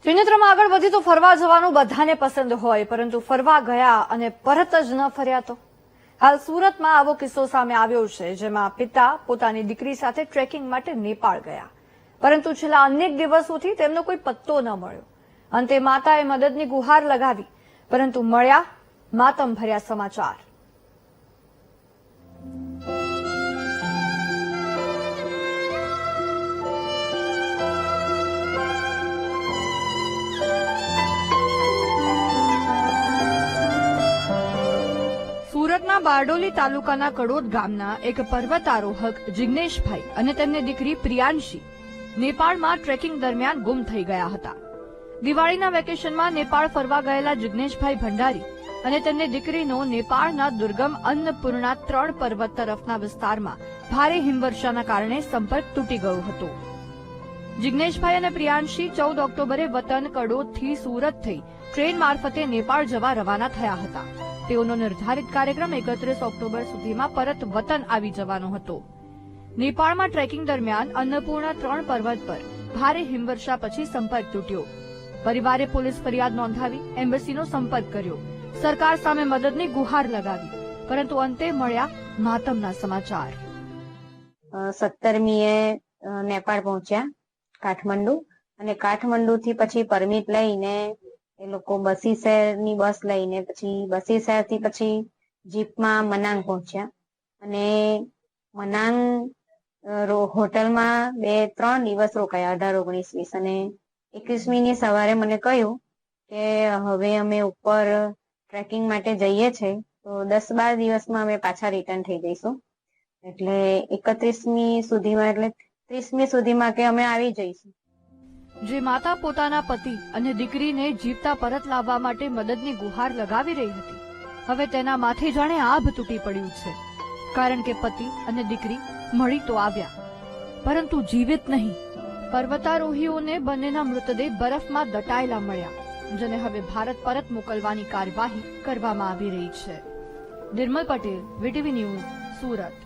ત્રિનેત્રમાં આગળ વધી તો ફરવા જવાનું બધાને પસંદ હોય, પરંતુ ફરવા ગયા અને પરત જ ન ફર્યા તો હાલ સુરતમાં આવો કિસ્સો સામે આવ્યો છે, જેમાં પિતા પોતાની દીકરી સાથે ટ્રેકિંગ માટે નેપાળ ગયા, પરંતુ છેલ્લા અનેક દિવસોથી તેમનો કોઈ પત્તો ન મળ્યો. અંતે માતાએ મદદની ગુહાર લગાવી, પરંતુ મળ્યા માતમ ભર્યા સમાચાર. સુરતના બારડોલી તાલુકાના કડોદ ગામના એક પર્વતારોહક જિગ્નેશભાઈ અને તેમની દીકરી પ્રિયાંશી નેપાળમાં ટ્રેકિંગ દરમિયાન ગુમ થઈ ગયા હતા. દિવાળીના વેકેશનમાં નેપાળ ફરવા ગયેલા જિગ્નેશભાઈ ભંડારી અને તેમની દીકરીનો નેપાળના દુર્ગમ અન્નપૂર્ણા 3 પર્વત તરફના વિસ્તારમાં ભારે હિમવર્ષાના કારણે સંપર્ક તૂટી ગયો હતો. જિગ્નેશભાઈ અને પ્રિયાંશી 14 ઓક્ટોબરે વતન કડોદથી સુરત થઈ ટ્રેન મારફતે નેપાળ જવા રવાના થયા હતા. તેઓનો નિર્ધારિત કાર્યક્રમ 31 ઓક્ટોબર સુધીમાં પરત વતન આવી જવાનો હતો. નેપાળમાં ટ્રેકિંગ દરમિયાન અન્નપૂર્ણા 3 પર્વત પર ભારે હિમવર્ષા પછી સંપર્ક તૂટ્યો. પરિવારે પોલીસ ફરિયાદ નોંધાવી એમ્બસીનો સંપર્ક કર્યો, સરકાર સામે મદદની ગુહાર લગાવી, પરંતુ અંતે મળ્યા માતમના સમાચાર. 17મીએ નેપાળ પહોંચ્યા કાઠમંડુ, અને કાઠમંડુથી પછી પરમિટ લઈને એ લોકો બસી શહેરની બસ લઈને પછી બસી શહેરથી પછી જીપમાં મનાંગ પહોંચ્યા, અને મનાંગ હોટલમાં 2-3 દિવસ રોકાયા, 18, 19, 20, અને 21મીની સવારે મને કહ્યું કે હવે અમે ઉપર ટ્રેકિંગ માટે જઈએ છે, તો 10-12 દિવસમાં અમે પાછા રિટર્ન થઈ જઈશું. એટલે 31મી સુધીમાં, એટલે 30મી સુધીમાં કે અમે આવી જઈશું. જે માતા પોતાના પતિ અને દીકરીને જીવતા પરત લાવવા માટે મદદની ગુહાર લગાવી રહી હતી, હવે તેના માથે જાણે આભ તૂટી પડ્યું છે. કારણ કે પતિ અને દીકરી મળી તો આવ્યા, પરંતુ જીવિત નહીં. પર્વતારોહીઓને બંનેના મૃતદેહ બરફમાં દટાયેલા મળ્યા, જેને હવે ભારત પરત મોકલવાની કાર્યવાહી કરવામાં આવી રહી છે. નિર્મલ પટેલ, વીટીવી ન્યૂઝ, સુરત.